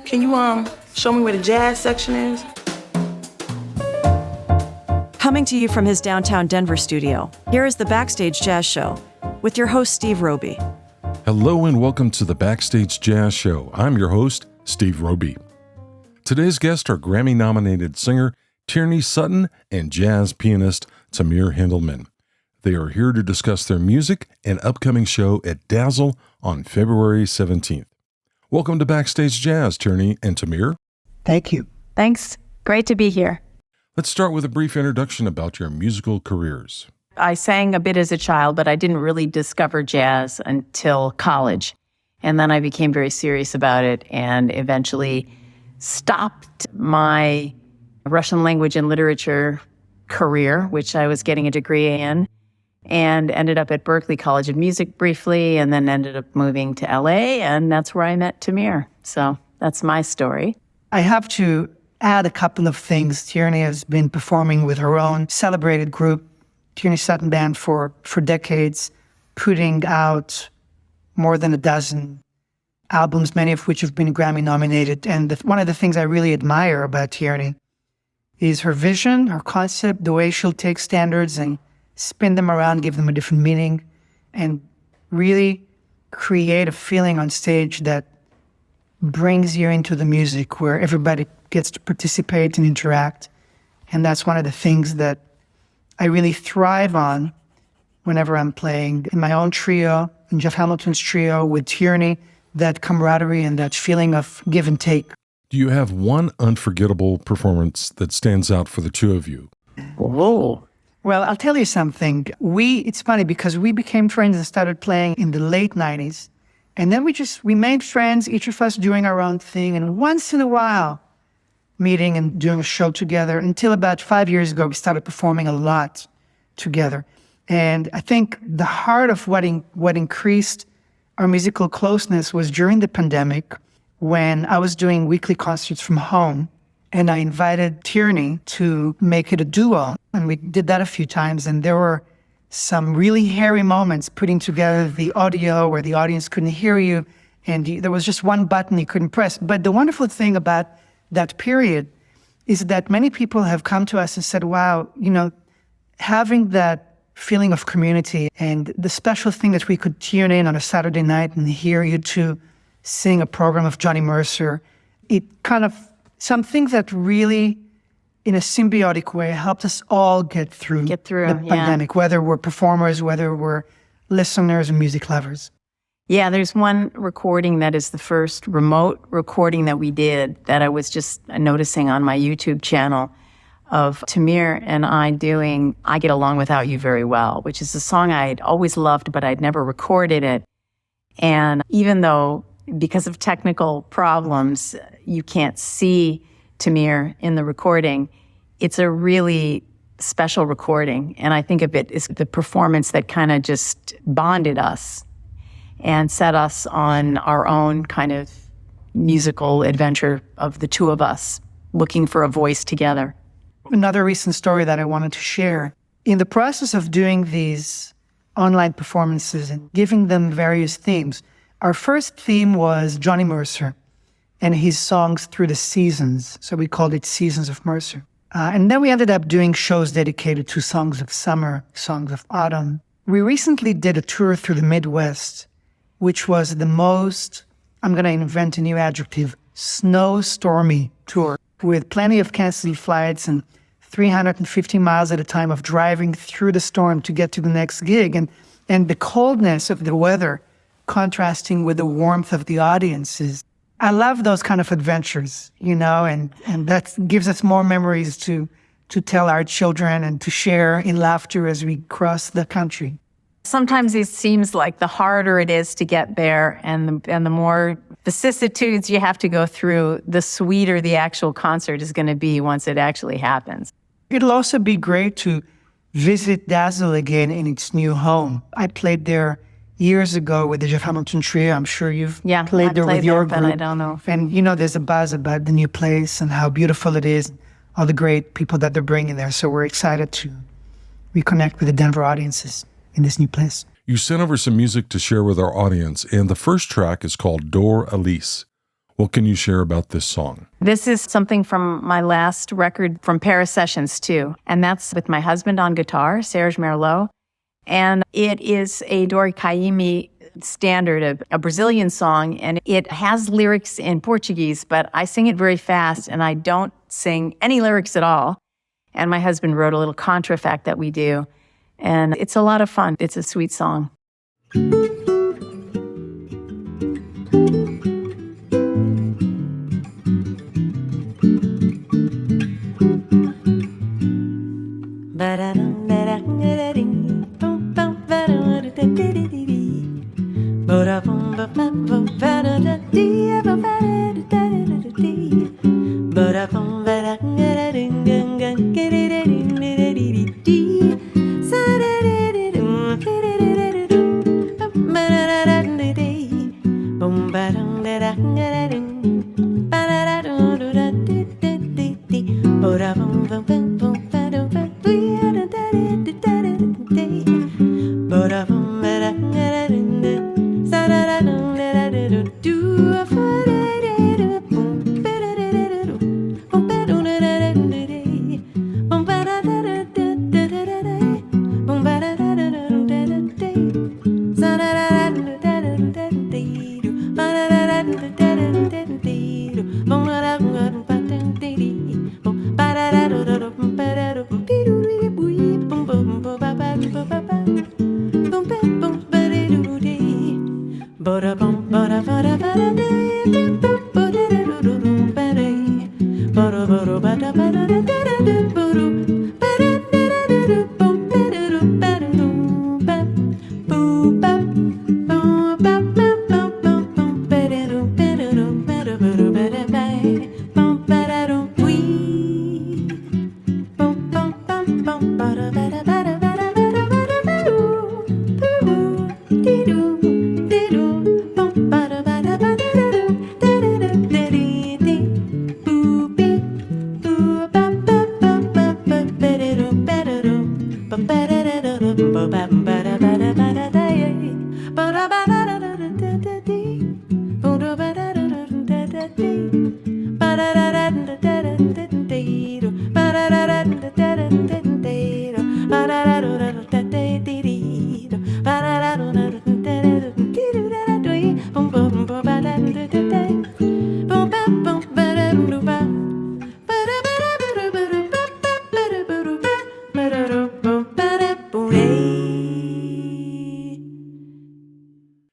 Can you show me where the jazz section is? Coming to you from his downtown Denver studio, here is the Backstage Jazz Show with your host, Steve Roby. Hello and welcome to the Backstage Jazz Show. I'm your host, Steve Roby. Today's guests are Grammy-nominated singer Tierney Sutton and jazz pianist Tamir Hendelman. They are here to discuss their music and upcoming show at Dazzle on February 17th. Welcome to Backstage Jazz, Tierney and Tamir. Thank you. Thanks. Great to be here. Let's start with a brief introduction about your musical careers. I sang a bit as a child, but I didn't really discover jazz until college. And then I became very serious about it and eventually stopped my Russian language and literature career, which I was getting a degree in, and ended up at Berklee College of Music briefly, and then ended up moving to LA, and that's where I met Tamir. So that's my story. I have to add a couple of things. Tierney has been performing with her own celebrated group, Tierney Sutton Band, for decades, putting out more than a dozen albums, many of which have been Grammy-nominated. And one of the things I really admire about Tierney is her vision, her concept, the way she'll take standards and spin them around, give them a different meaning, and really create a feeling on stage that brings you into the music, where everybody gets to participate and interact. And that's one of the things that I really thrive on whenever I'm playing in my own trio, in Jeff Hamilton's trio with Tierney, that camaraderie and that feeling of give and take. Do you have one unforgettable performance that stands out for the two of you? Whoa. Well, I'll tell you something. It's funny because we became friends and started playing in the late 90s. And then we made friends, each of us doing our own thing. And once in a while, meeting and doing a show together, until about 5 years ago, we started performing a lot together. And I think the heart of what increased our musical closeness was during the pandemic, when I was doing weekly concerts from home, and I invited Tierney to make it a duo. And we did that a few times, and there were some really hairy moments putting together the audio where the audience couldn't hear you, and there was just one button you couldn't press. But the wonderful thing about that period is that many people have come to us and said, wow, having that feeling of community and the special thing that we could tune in on a Saturday night and hear you two sing a program of Johnny Mercer, it kind of something that really, in a symbiotic way, helped us all get through the pandemic, whether we're performers, whether we're listeners and music lovers. Yeah, there's one recording that is the first remote recording that we did that I was just noticing on my YouTube channel of Tamir and I doing I Get Along Without You Very Well, which is a song I'd always loved, but I'd never recorded it. And even though, because of technical problems, you can't see Tamir in the recording, it's a really special recording. And I think of it as the performance that kind of just bonded us and set us on our own kind of musical adventure of the two of us looking for a voice together. Another recent story that I wanted to share. In the process of doing these online performances and giving them various themes, our first theme was Johnny Mercer and his songs through the seasons. So we called it Seasons of Mercer. And then we ended up doing shows dedicated to songs of summer, songs of autumn. We recently did a tour through the Midwest, which was the most, I'm going to invent a new adjective, snowstormy tour, with plenty of canceled flights and 350 miles at a time of driving through the storm to get to the next gig. And the coldness of the weather contrasting with the warmth of the audiences. I love those kind of adventures, and that gives us more memories to tell our children and to share in laughter as we cross the country. Sometimes it seems like the harder it is to get there and the more vicissitudes you have to go through, the sweeter the actual concert is going to be once it actually happens. It'll also be great to visit Dazzle again in its new home. I played there years ago with the Jeff Hamilton Trio. I'm sure you've played there with your group. But I don't know. And there's a buzz about the new place and how beautiful it is, all the great people that they're bringing there. So we're excited to reconnect with the Denver audiences in this new place. You sent over some music to share with our audience, and the first track is called Dor Elise. What can you share about this song? This is something from my last record from Paris Sessions, too. And that's with my husband on guitar, Serge Merlot. And it is a Dori Caymmi standard, a Brazilian song. And it has lyrics in Portuguese, but I sing it very fast, and I don't sing any lyrics at all. And my husband wrote a little contrafact that we do. And it's a lot of fun. It's a sweet song.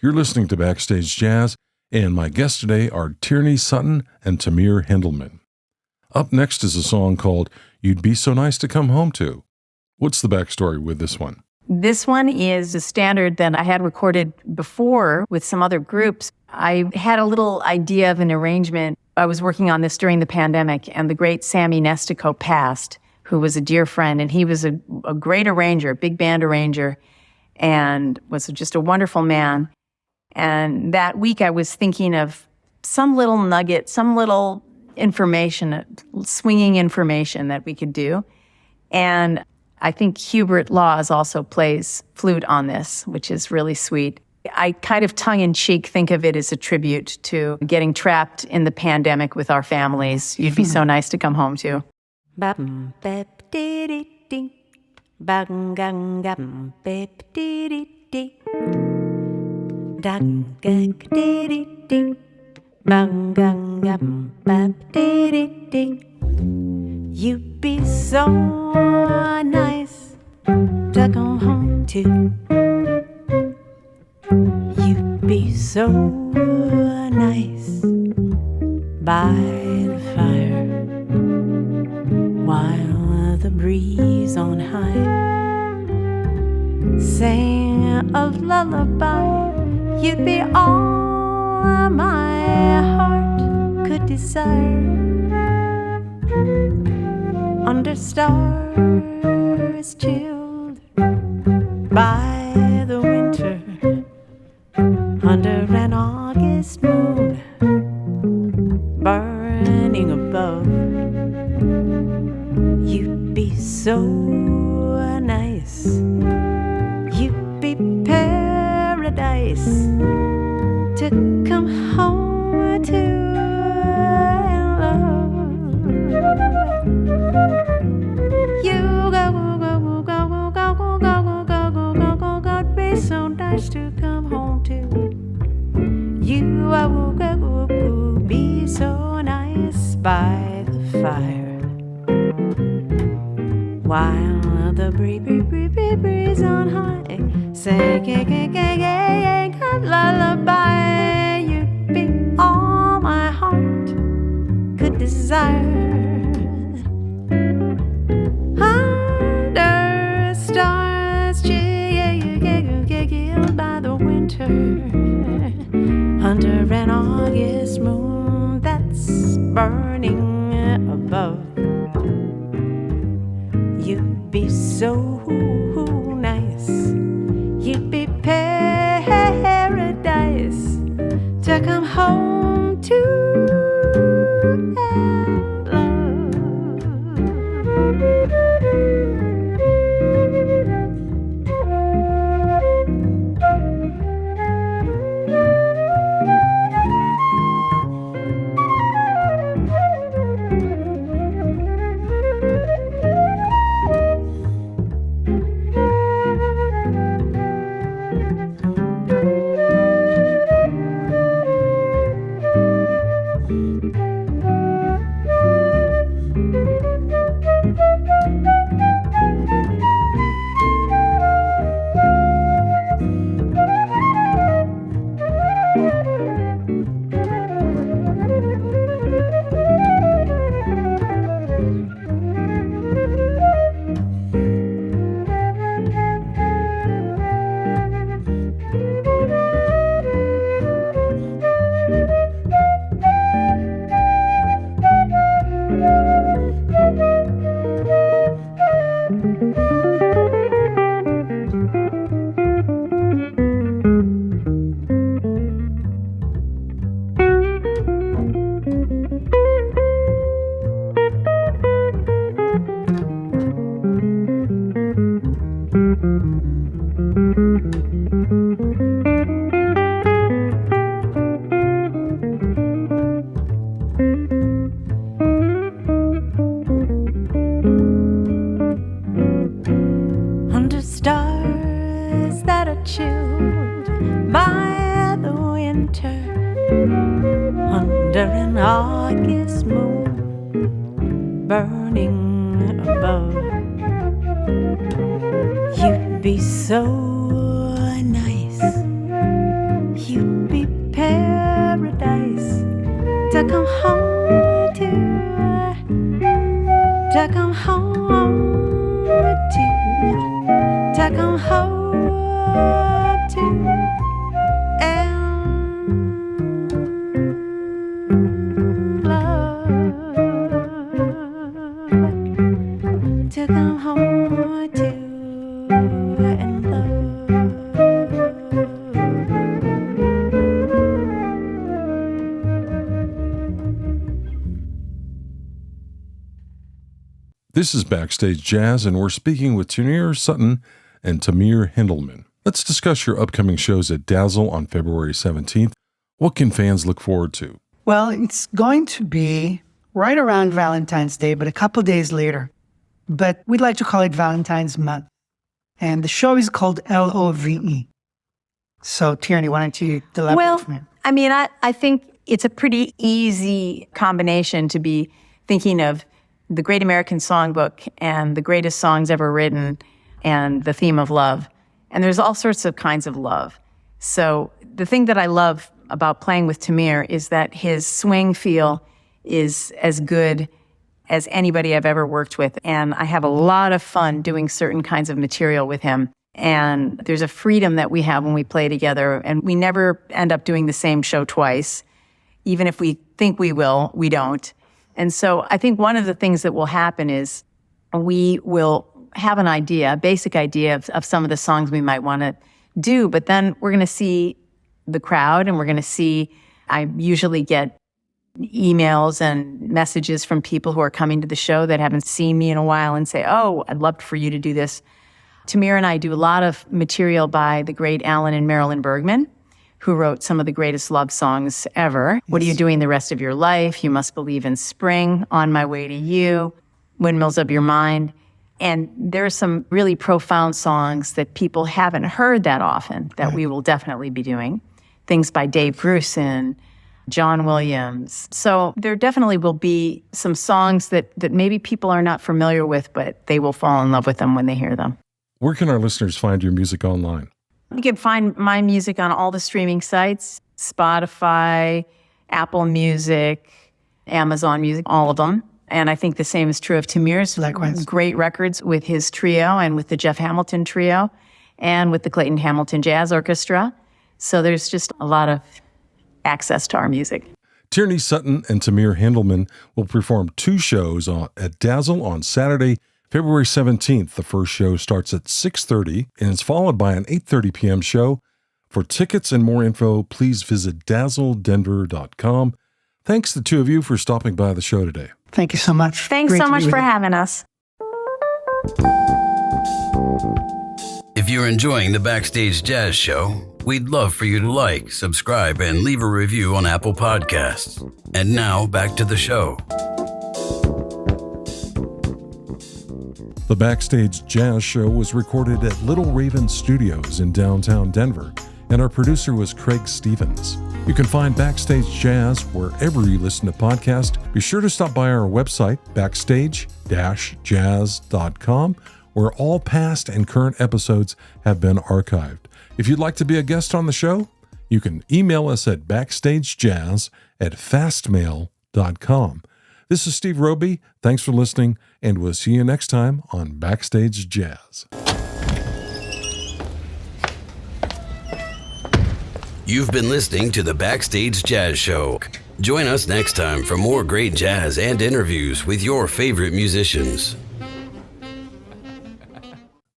You're listening to Backstage Jazz, and my guests today are Tierney Sutton and Tamir Hendelman. Up next is a song called You'd Be So Nice to Come Home To. What's the backstory with this one? This one is a standard that I had recorded before with some other groups. I had a little idea of an arrangement. I was working on this during the pandemic, and the great Sammy Nestico passed, who was a dear friend, and he was a great arranger, big band arranger, and was just a wonderful man. And that week I was thinking of some little nugget, some little information, swinging information that we could do. And I think Hubert Laws also plays flute on this, which is really sweet. I kind of tongue-in-cheek think of it as a tribute to getting trapped in the pandemic with our families. You'd be so nice to come home to. You'd be so nice to come home to. You'd be so nice by the fire while the breeze on high sang a lullaby. You'd be all my heart could desire. Under stars chilled by the winter, under an August moon burning above, you'd be so nice. You'd be paradise to come home to. by the fire, while the breeze on high singing a lullaby. You'd be all my heart could desire. Under stars chilled by the winter, under an August moon that's burning above, you'd be so nice. You'd be paradise to come home to and love. Under stars that are chilled by the winter, under an August moon burning above, you'd be so nice. You'd be paradise to come home to come home to come home to and love, to come home to and love. This is Backstage Jazz, and we're speaking with Tierney Sutton and Tamir Hendelman. Let's discuss your upcoming shows at Dazzle on February 17th. What can fans look forward to? Well, it's going to be right around Valentine's Day, but a couple days later. But we'd like to call it Valentine's Month. And the show is called LOVE. So, Tierney, why don't you elaborate Well, from it? I mean, I think it's a pretty easy combination to be thinking of the Great American Songbook and the greatest songs ever written and the theme of love. And there's all sorts of kinds of love. So the thing that I love about playing with Tamir is that his swing feel is as good as anybody I've ever worked with. And I have a lot of fun doing certain kinds of material with him. And there's a freedom that we have when we play together. And we never end up doing the same show twice. Even if we think we will, we don't. And so I think one of the things that will happen is we will have an idea, a basic idea of some of the songs we might want to do, but then we're going to see the crowd and we're going to see, I usually get emails and messages from people who are coming to the show that haven't seen me in a while and say, oh, I'd love for you to do this. Tamir and I do a lot of material by the great Alan and Marilyn Bergman, who wrote some of the greatest love songs ever. Yes. What are you doing the rest of your life? You Must Believe in Spring, On My Way to You, Windmills of Your Mind. And there are some really profound songs that people haven't heard that often that we will definitely be doing. Things by Dave Grusin, John Williams. So there definitely will be some songs that maybe people are not familiar with, but they will fall in love with them when they hear them. Where can our listeners find your music online? You can find my music on all the streaming sites, Spotify, Apple Music, Amazon Music, all of them. And I think the same is true of Tamir's. Likewise. Great records with his trio and with the Jeff Hamilton Trio and with the Clayton Hamilton Jazz Orchestra. So there's just a lot of access to our music. Tierney Sutton and Tamir Hendelman will perform 2 shows at Dazzle on Saturday, February 17th. The first show starts at 6:30 and is followed by an 8:30 p.m. show. For tickets and more info, please visit dazzledenver.com. Thanks to the 2 of you for stopping by the show today. Thank you so much. Thanks Great so to be much with for you. having us. If you're enjoying the Backstage Jazz Show, we'd love for you to like, subscribe, and leave a review on Apple Podcasts. And now, back to the show. The Backstage Jazz Show was recorded at Little Raven Studios in downtown Denver, and our producer was Craig Stevens. You can find Backstage Jazz wherever you listen to podcasts. Be sure to stop by our website, backstage-jazz.com, where all past and current episodes have been archived. If you'd like to be a guest on the show, you can email us at backstagejazz@fastmail.com. This is Steve Roby. Thanks for listening, and we'll see you next time on Backstage Jazz. You've been listening to the Backstage Jazz Show. Join us next time for more great jazz and interviews with your favorite musicians.